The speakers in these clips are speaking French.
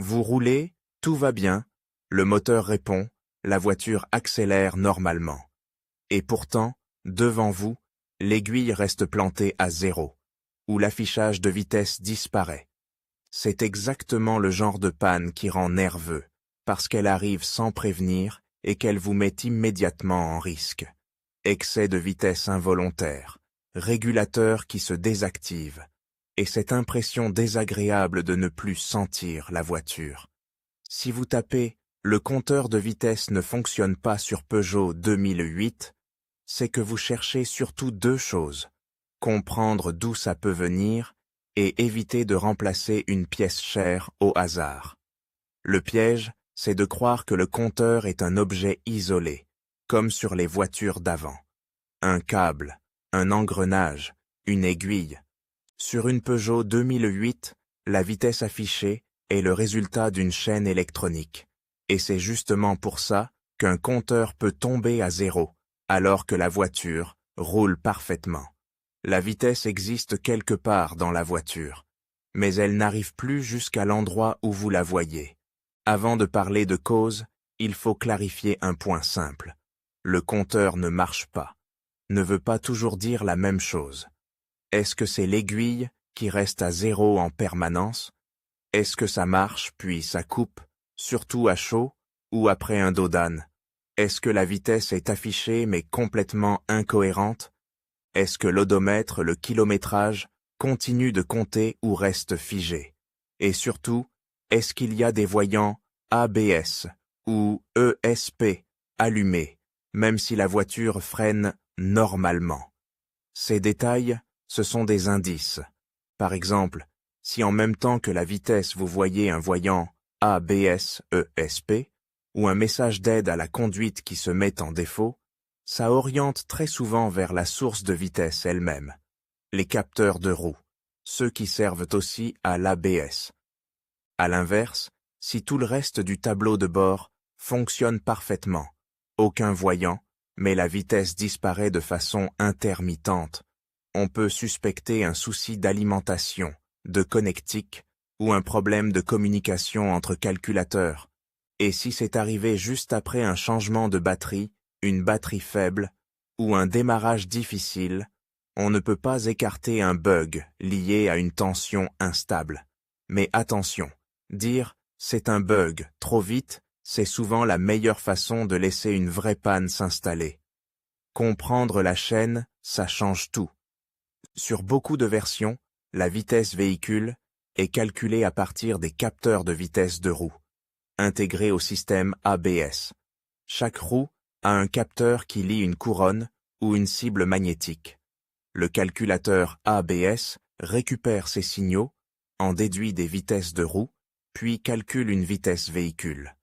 Vous roulez, tout va bien, le moteur répond, la voiture accélère normalement. Et pourtant, devant vous, l'aiguille reste plantée à 0, ou l'affichage de vitesse disparaît. C'est exactement le genre de panne qui rend nerveux, parce qu'elle arrive sans prévenir et qu'elle vous met immédiatement en risque. Excès de vitesse involontaire, régulateur qui se désactive, et cette impression désagréable de ne plus sentir la voiture. Si vous tapez « Le compteur de vitesse ne fonctionne pas sur Peugeot 2008 », c'est que vous cherchez surtout deux choses, comprendre d'où ça peut venir et éviter de remplacer une pièce chère au hasard. Le piège, c'est de croire que le compteur est un objet isolé, comme sur les voitures d'avant. Un câble, un engrenage, une aiguille. Sur une Peugeot 2008, la vitesse affichée est le résultat d'une chaîne électronique. Et c'est justement pour ça qu'un compteur peut tomber à 0, alors que la voiture roule parfaitement. La vitesse existe quelque part dans la voiture, mais elle n'arrive plus jusqu'à l'endroit où vous la voyez. Avant de parler de cause, il faut clarifier un point simple. Le compteur ne marche pas, ne veut pas toujours dire la même chose. Est-ce que c'est l'aiguille qui reste à 0 en permanence? Est-ce que ça marche puis ça coupe, surtout à chaud ou après un dos d'âne? Est-ce que la vitesse est affichée mais complètement incohérente? Est-ce que l'odomètre, le kilométrage, continue de compter ou reste figé? Et surtout, est-ce qu'il y a des voyants ABS ou ESP allumés, même si la voiture freine normalement? Ces détails, ce sont des indices. Par exemple, si en même temps que la vitesse vous voyez un voyant ABS ESP ou un message d'aide à la conduite qui se met en défaut, ça oriente très souvent vers la source de vitesse elle-même, les capteurs de roue, ceux qui servent aussi à l'ABS. À l'inverse, si tout le reste du tableau de bord fonctionne parfaitement, aucun voyant, mais la vitesse disparaît de façon intermittente, on peut suspecter un souci d'alimentation, de connectique ou un problème de communication entre calculateurs. Et si c'est arrivé juste après un changement de batterie, une batterie faible ou un démarrage difficile, on ne peut pas écarter un bug lié à une tension instable. Mais attention, dire « c'est un bug » trop vite, c'est souvent la meilleure façon de laisser une vraie panne s'installer. Comprendre la chaîne, ça change tout. Sur beaucoup de versions, la vitesse véhicule est calculée à partir des capteurs de vitesse de roue, intégrés au système ABS. Chaque roue a un capteur qui lie une couronne ou une cible magnétique. Le calculateur ABS récupère ces signaux, en déduit des vitesses de roue, puis calcule une vitesse véhicule.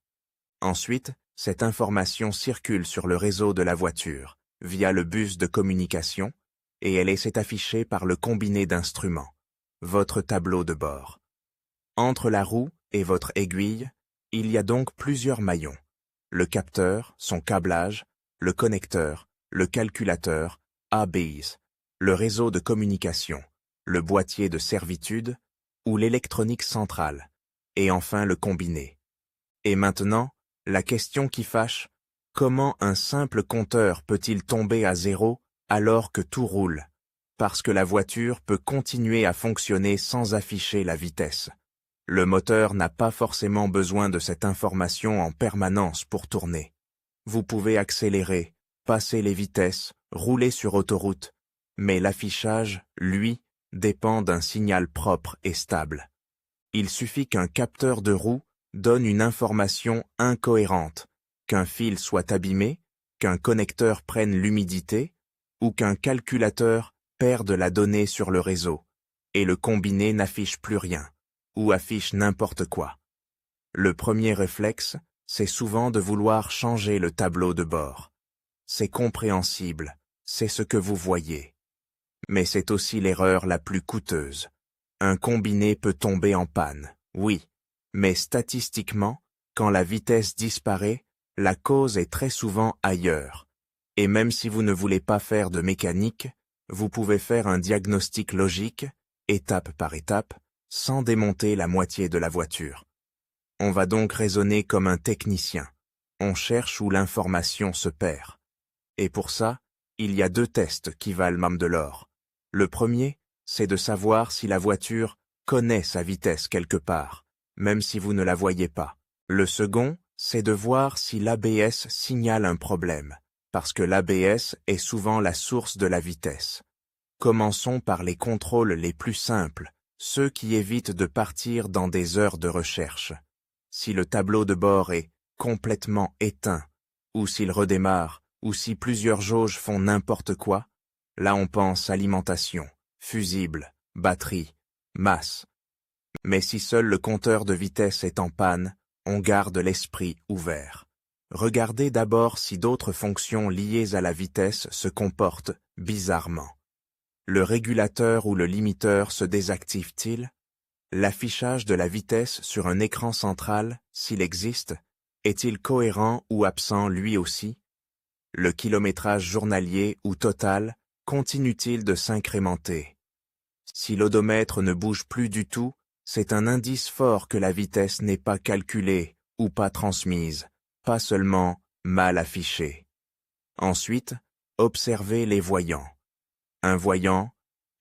Ensuite, cette information circule sur le réseau de la voiture, via le bus de communication, et elle est affichée par le combiné d'instruments, votre tableau de bord. Entre la roue et votre aiguille, il y a donc plusieurs maillons. Le capteur, son câblage, le connecteur, le calculateur, ABS, le réseau de communication, le boîtier de servitude ou l'électronique centrale, et enfin le combiné. Et maintenant, la question qui fâche, comment un simple compteur peut-il tomber à 0 alors que tout roule, parce que la voiture peut continuer à fonctionner sans afficher la vitesse? Le moteur n'a pas forcément besoin de cette information en permanence pour tourner. Vous pouvez accélérer, passer les vitesses, rouler sur autoroute, mais l'affichage, lui, dépend d'un signal propre et stable. Il suffit qu'un capteur de roue donne une information incohérente, qu'un fil soit abîmé, qu'un connecteur prenne l'humidité, ou qu'un calculateur perde la donnée sur le réseau, et le combiné n'affiche plus rien, ou affiche n'importe quoi. Le premier réflexe, c'est souvent de vouloir changer le tableau de bord. C'est compréhensible, c'est ce que vous voyez. Mais c'est aussi l'erreur la plus coûteuse. Un combiné peut tomber en panne, oui, mais statistiquement, quand la vitesse disparaît, la cause est très souvent ailleurs. Et même si vous ne voulez pas faire de mécanique, vous pouvez faire un diagnostic logique, étape par étape, sans démonter la moitié de la voiture. On va donc raisonner comme un technicien. On cherche où l'information se perd. Et pour ça, il y a 2 tests qui valent même de l'or. Le premier, c'est de savoir si la voiture connaît sa vitesse quelque part, même si vous ne la voyez pas. Le second, c'est de voir si l'ABS signale un problème, parce que l'ABS est souvent la source de la vitesse. Commençons par les contrôles les plus simples, ceux qui évitent de partir dans des heures de recherche. Si le tableau de bord est complètement éteint, ou s'il redémarre, ou si plusieurs jauges font n'importe quoi, là on pense alimentation, fusible, batterie, masse. Mais si seul le compteur de vitesse est en panne, on garde l'esprit ouvert. Regardez d'abord si d'autres fonctions liées à la vitesse se comportent bizarrement. Le régulateur ou le limiteur se désactive-t-il? L'affichage de la vitesse sur un écran central, s'il existe, est-il cohérent ou absent lui aussi? Le kilométrage journalier ou total continue-t-il de s'incrémenter? Si l'odomètre ne bouge plus du tout, c'est un indice fort que la vitesse n'est pas calculée ou pas transmise, pas seulement mal affichée. Ensuite, observez les voyants. Un voyant,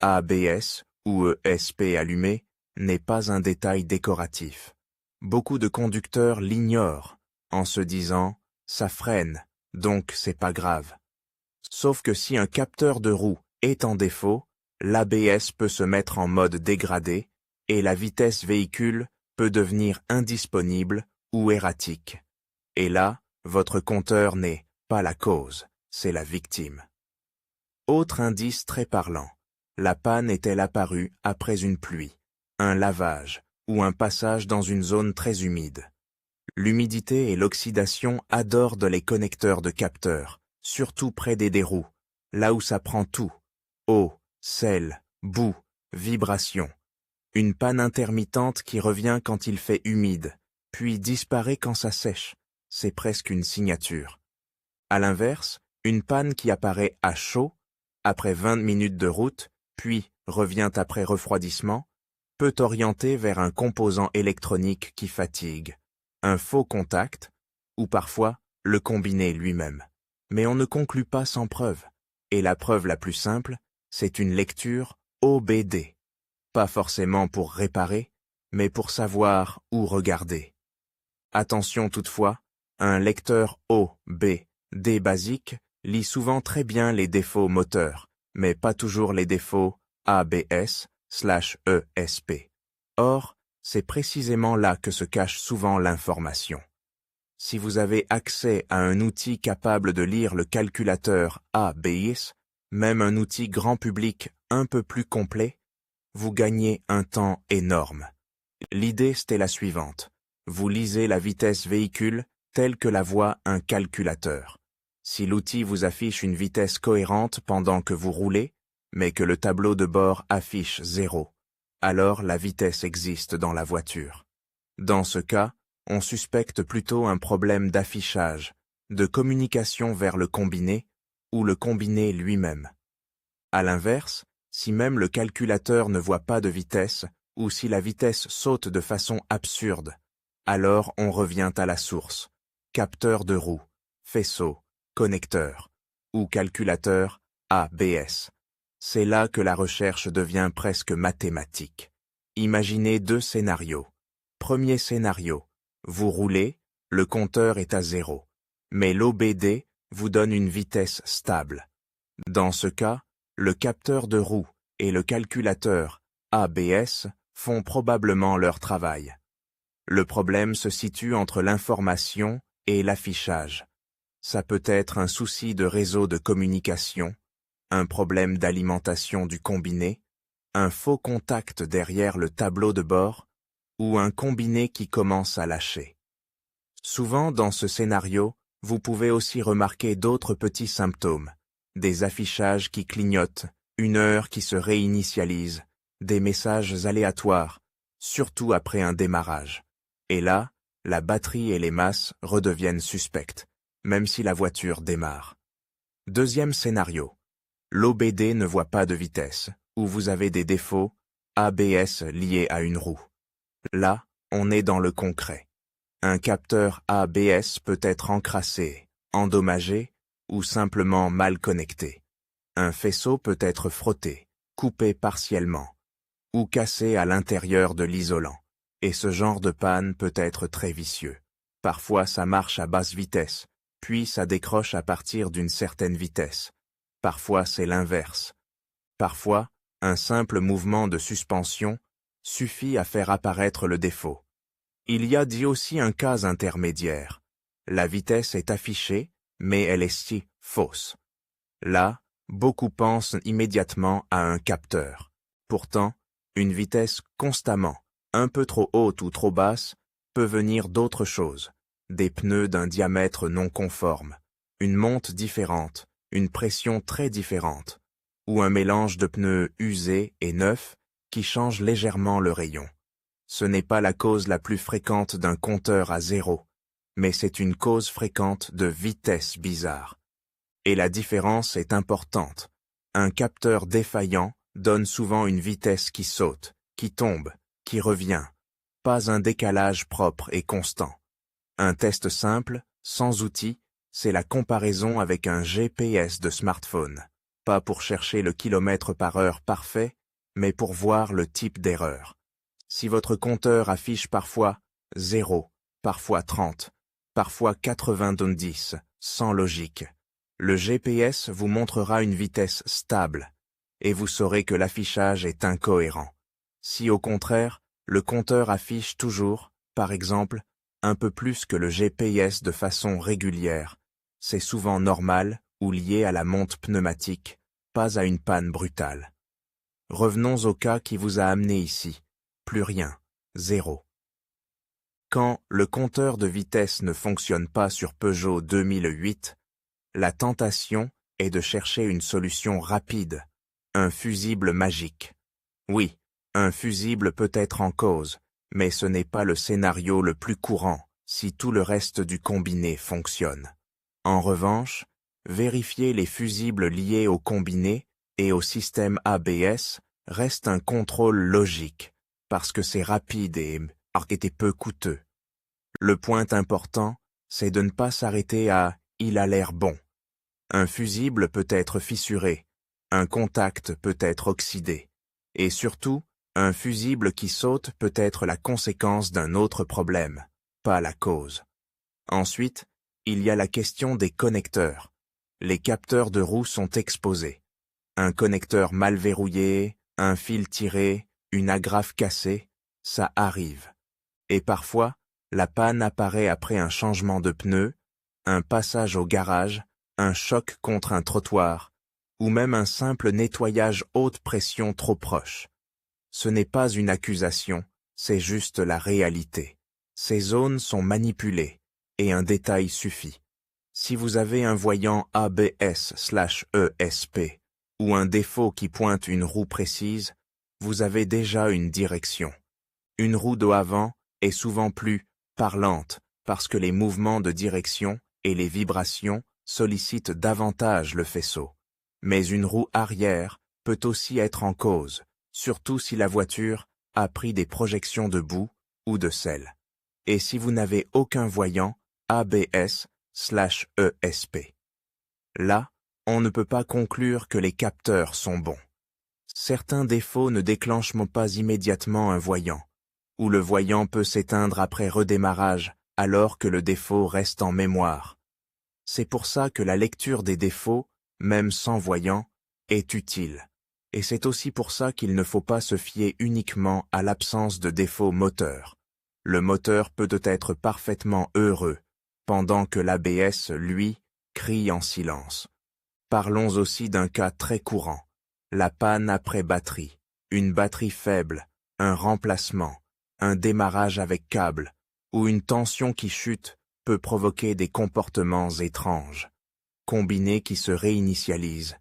ABS ou ESP allumé, n'est pas un détail décoratif. Beaucoup de conducteurs l'ignorent en se disant « ça freine, donc c'est pas grave ». Sauf que si un capteur de roue est en défaut, l'ABS peut se mettre en mode dégradé et la vitesse véhicule peut devenir indisponible ou erratique. Et là, votre compteur n'est pas la cause, c'est la victime. Autre indice très parlant, la panne est-elle apparue après une pluie, un lavage ou un passage dans une zone très humide? L'humidité et l'oxydation adorent les connecteurs de capteurs, surtout près des roues, là où ça prend tout, eau, sel, boue, vibration. Une panne intermittente qui revient quand il fait humide, puis disparaît quand ça sèche, c'est presque une signature. À l'inverse, une panne qui apparaît à chaud, après 20 minutes de route, puis revient après refroidissement, peut orienter vers un composant électronique qui fatigue, un faux contact, ou parfois le combiné lui-même. Mais on ne conclut pas sans preuve, et la preuve la plus simple, c'est une lecture OBD. Pas forcément pour réparer, mais pour savoir où regarder. Attention toutefois, un lecteur OBD basique lit souvent très bien les défauts moteurs, mais pas toujours les défauts ABS/ESP. Or, c'est précisément là que se cache souvent l'information. Si vous avez accès à un outil capable de lire le calculateur ABS, même un outil grand public un peu plus complet, vous gagnez un temps énorme. L'idée c'était la suivante. Vous lisez la vitesse véhicule telle que la voit un calculateur. Si l'outil vous affiche une vitesse cohérente pendant que vous roulez, mais que le tableau de bord affiche 0, alors la vitesse existe dans la voiture. Dans ce cas, on suspecte plutôt un problème d'affichage, de communication vers le combiné ou le combiné lui-même. À l'inverse, si même le calculateur ne voit pas de vitesse ou si la vitesse saute de façon absurde, alors on revient à la source, capteur de roue, faisceau, connecteur ou calculateur ABS. C'est là que la recherche devient presque mathématique. Imaginez 2 scénarios. Premier scénario, vous roulez, le compteur est à 0, mais l'OBD vous donne une vitesse stable. Dans ce cas, le capteur de roue et le calculateur ABS font probablement leur travail. Le problème se situe entre l'information et l'affichage. Ça peut être un souci de réseau de communication, un problème d'alimentation du combiné, un faux contact derrière le tableau de bord ou un combiné qui commence à lâcher. Souvent dans ce scénario, vous pouvez aussi remarquer d'autres petits symptômes, des affichages qui clignotent, une heure qui se réinitialise, des messages aléatoires, surtout après un démarrage. Et là, la batterie et les masses redeviennent suspectes, même si la voiture démarre. Deuxième scénario. L'OBD ne voit pas de vitesse, ou vous avez des défauts ABS liés à une roue. Là, on est dans le concret. Un capteur ABS peut être encrassé, endommagé ou simplement mal connecté. Un faisceau peut être frotté, coupé partiellement ou cassé à l'intérieur de l'isolant. Et ce genre de panne peut être très vicieux. Parfois ça marche à basse vitesse, puis ça décroche à partir d'une certaine vitesse. Parfois c'est l'inverse. Parfois, un simple mouvement de suspension suffit à faire apparaître le défaut. Il y a aussi un cas intermédiaire. La vitesse est affichée, mais elle est fausse. Là, beaucoup pensent immédiatement à un capteur. Pourtant, une vitesse constamment, un peu trop haute ou trop basse, peut venir d'autre chose. Des pneus d'un diamètre non conforme, une monte différente, une pression très différente, ou un mélange de pneus usés et neufs qui change légèrement le rayon. Ce n'est pas la cause la plus fréquente d'un compteur à zéro, mais c'est une cause fréquente de vitesse bizarre. Et la différence est importante. Un capteur défaillant donne souvent une vitesse qui saute, qui tombe, qui revient, pas un décalage propre et constant. Un test simple, sans outil, c'est la comparaison avec un GPS de smartphone. Pas pour chercher le kilomètre par heure parfait, mais pour voir le type d'erreur. Si votre compteur affiche parfois 0, parfois 30, parfois 90, sans logique, le GPS vous montrera une vitesse stable, et vous saurez que l'affichage est incohérent. Si au contraire, le compteur affiche toujours, par exemple, un peu plus que le GPS de façon régulière, c'est souvent normal ou lié à la monte pneumatique, pas à une panne brutale. Revenons au cas qui vous a amené ici. Plus rien, 0. Quand le compteur de vitesse ne fonctionne pas sur Peugeot 2008, la tentation est de chercher une solution rapide, un fusible magique. Oui, un fusible peut être en cause, mais ce n'est pas le scénario le plus courant si tout le reste du combiné fonctionne. En revanche, vérifier les fusibles liés au combiné et au système ABS reste un contrôle logique, parce que c'est rapide et peu coûteux. Le point important, c'est de ne pas s'arrêter à « il a l'air bon ». Un fusible peut être fissuré, un contact peut être oxydé, et surtout, un fusible qui saute peut être la conséquence d'un autre problème, pas la cause. Ensuite, il y a la question des connecteurs. Les capteurs de roue sont exposés. Un connecteur mal verrouillé, un fil tiré, une agrafe cassée, ça arrive. Et parfois, la panne apparaît après un changement de pneu, un passage au garage, un choc contre un trottoir, ou même un simple nettoyage haute pression trop proche. Ce n'est pas une accusation, c'est juste la réalité. Ces zones sont manipulées, et un détail suffit. Si vous avez un voyant ABS/ESP, ou un défaut qui pointe une roue précise, vous avez déjà une direction. Une roue de avant est souvent plus parlante parce que les mouvements de direction et les vibrations sollicitent davantage le faisceau. Mais une roue arrière peut aussi être en cause, surtout si la voiture a pris des projections de boue ou de sel. Et si vous n'avez aucun voyant ABS/ESP. Là, on ne peut pas conclure que les capteurs sont bons. Certains défauts ne déclenchent pas immédiatement un voyant, ou le voyant peut s'éteindre après redémarrage alors que le défaut reste en mémoire. C'est pour ça que la lecture des défauts, même sans voyant, est utile. Et c'est aussi pour ça qu'il ne faut pas se fier uniquement à l'absence de défaut moteur. Le moteur peut être parfaitement heureux, pendant que l'ABS, lui, crie en silence. Parlons aussi d'un cas très courant, la panne après batterie, une batterie faible, un remplacement, un démarrage avec câble, ou une tension qui chute peut provoquer des comportements étranges. Combinés qui se réinitialisent,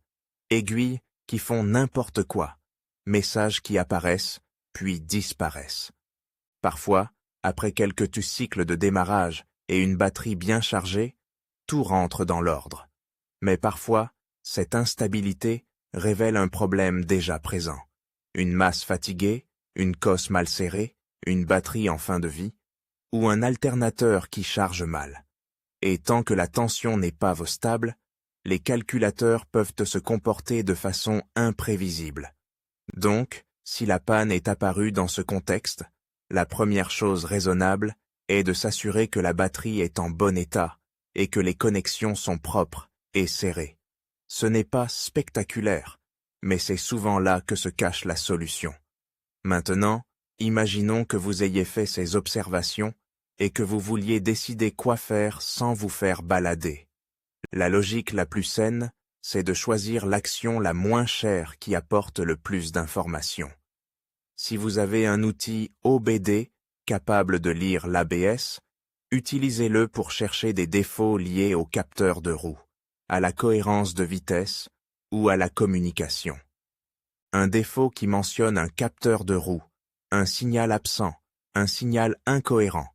aiguilles qui font n'importe quoi, messages qui apparaissent, puis disparaissent. Parfois, après quelques cycles de démarrage et une batterie bien chargée, tout rentre dans l'ordre. Mais parfois, cette instabilité révèle un problème déjà présent. Une masse fatiguée, une cosse mal serrée, une batterie en fin de vie, ou un alternateur qui charge mal. Et tant que la tension n'est pas stable, les calculateurs peuvent se comporter de façon imprévisible. Donc, si la panne est apparue dans ce contexte, la première chose raisonnable est de s'assurer que la batterie est en bon état et que les connexions sont propres et serrées. Ce n'est pas spectaculaire, mais c'est souvent là que se cache la solution. Maintenant, imaginons que vous ayez fait ces observations et que vous vouliez décider quoi faire sans vous faire balader. La logique la plus saine, c'est de choisir l'action la moins chère qui apporte le plus d'informations. Si vous avez un outil OBD capable de lire l'ABS, utilisez-le pour chercher des défauts liés au capteur de roue, à la cohérence de vitesse ou à la communication. Un défaut qui mentionne un capteur de roue, un signal absent, un signal incohérent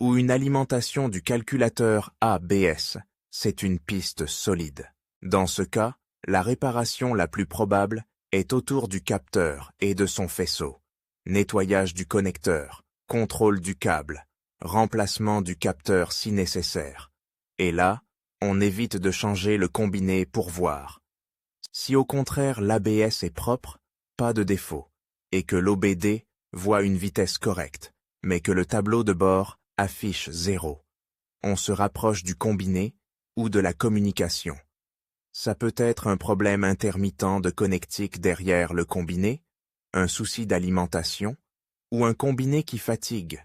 ou une alimentation du calculateur ABS, c'est une piste solide. Dans ce cas, la réparation la plus probable est autour du capteur et de son faisceau. Nettoyage du connecteur, contrôle du câble, remplacement du capteur si nécessaire. Et là, on évite de changer le combiné pour voir. Si au contraire l'ABS est propre, pas de défaut, et que l'OBD voit une vitesse correcte, mais que le tableau de bord affiche 0, on se rapproche du combiné ou de la communication. Ça peut être un problème intermittent de connectique derrière le combiné, un souci d'alimentation, ou un combiné qui fatigue.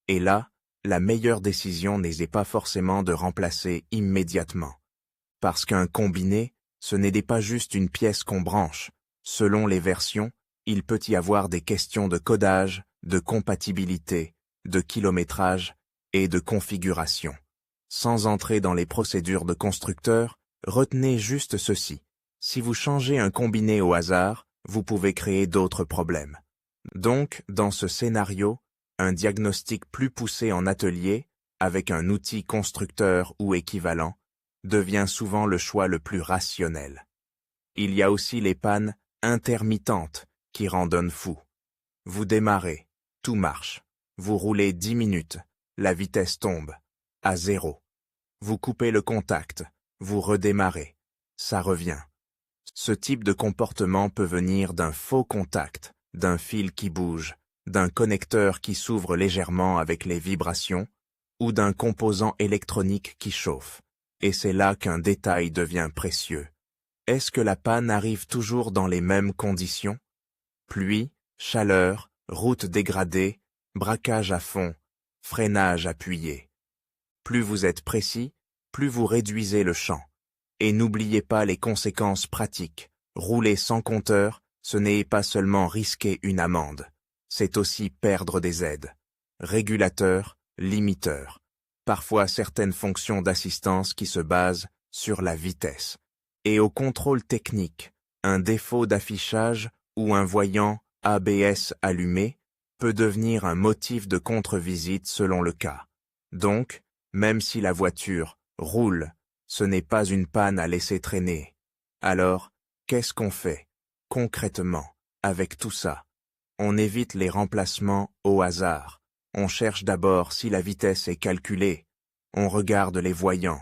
Et là, la meilleure décision n'est pas forcément de remplacer immédiatement. Parce qu'un combiné, ce n'est pas juste une pièce qu'on branche. Selon les versions, il peut y avoir des questions de codage, de compatibilité, de kilométrage et de configuration. Sans entrer dans les procédures de constructeur, retenez juste ceci. Si vous changez un combiné au hasard, vous pouvez créer d'autres problèmes. Donc, dans ce scénario, un diagnostic plus poussé en atelier, avec un outil constructeur ou équivalent, devient souvent le choix le plus rationnel. Il y a aussi les pannes intermittentes qui rendent fou. Vous démarrez, tout marche. Vous roulez 10 minutes, la vitesse tombe, à 0. Vous coupez le contact, vous redémarrez, ça revient. Ce type de comportement peut venir d'un faux contact, d'un fil qui bouge, d'un connecteur qui s'ouvre légèrement avec les vibrations, ou d'un composant électronique qui chauffe. Et c'est là qu'un détail devient précieux. Est-ce que la panne arrive toujours dans les mêmes conditions? Pluie, chaleur, route dégradée, braquage à fond, freinage appuyé. Plus vous êtes précis, plus vous réduisez le champ. Et n'oubliez pas les conséquences pratiques. Rouler sans compteur, ce n'est pas seulement risquer une amende. C'est aussi perdre des aides. Régulateur, limiteur. Parfois certaines fonctions d'assistance qui se basent sur la vitesse. Et au contrôle technique, un défaut d'affichage ou un voyant ABS allumé peut devenir un motif de contre-visite selon le cas. Donc, même si la voiture roule, ce n'est pas une panne à laisser traîner. Alors, qu'est-ce qu'on fait, concrètement, avec tout ça? On évite les remplacements au hasard. On cherche d'abord si la vitesse est calculée. On regarde les voyants.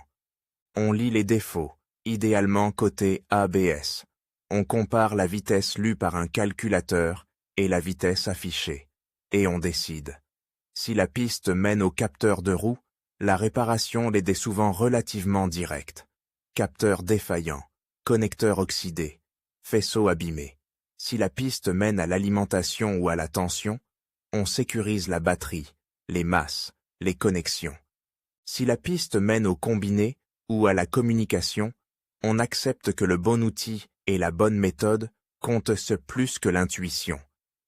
On lit les défauts, idéalement côté ABS. On compare la vitesse lue par un calculateur et la vitesse affichée. Et on décide. Si la piste mène au capteur de roue, la réparation l'est souvent relativement directe. Capteur défaillant, connecteur oxydé, faisceau abîmé. Si la piste mène à l'alimentation ou à la tension, on sécurise la batterie, les masses, les connexions. Si la piste mène au combiné ou à la communication, on accepte que le bon outil et la bonne méthode comptent plus que l'intuition,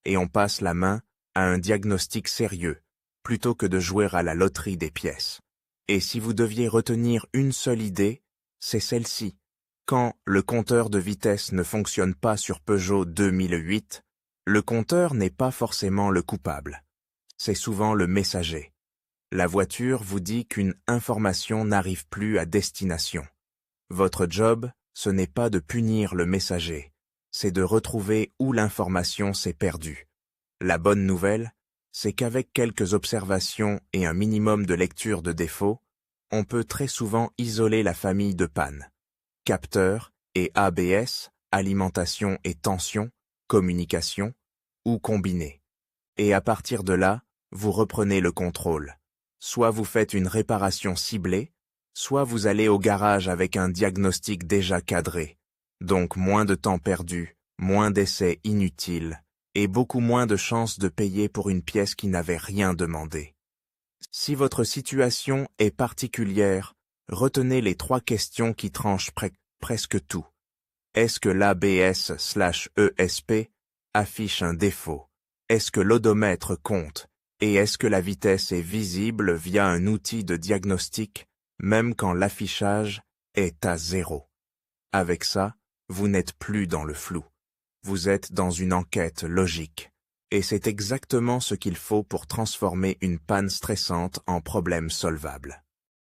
et on passe la main à un diagnostic sérieux, plutôt que de jouer à la loterie des pièces. Et si vous deviez retenir une seule idée, c'est celle-ci. Quand le compteur de vitesse ne fonctionne pas sur Peugeot 2008, le compteur n'est pas forcément le coupable. C'est souvent le messager. La voiture vous dit qu'une information n'arrive plus à destination. Votre job, ce n'est pas de punir le messager, c'est de retrouver où l'information s'est perdue. La bonne nouvelle, c'est qu'avec quelques observations et un minimum de lecture de défaut, on peut très souvent isoler la famille de pannes. Capteur et ABS, alimentation et tension, communication, ou combinés. Et à partir de là, vous reprenez le contrôle. Soit vous faites une réparation ciblée, soit vous allez au garage avec un diagnostic déjà cadré. Donc moins de temps perdu, moins d'essais inutiles, et beaucoup moins de chances de payer pour une pièce qui n'avait rien demandé. Si votre situation est particulière, retenez les 3 questions qui tranchent presque tout. Est-ce que l'ABS/ESP affiche un défaut? Est-ce que l'odomètre compte? Et est-ce que la vitesse est visible via un outil de diagnostic, même quand l'affichage est à 0? Avec ça, vous n'êtes plus dans le flou. Vous êtes dans une enquête logique. Et c'est exactement ce qu'il faut pour transformer une panne stressante en problème solvable.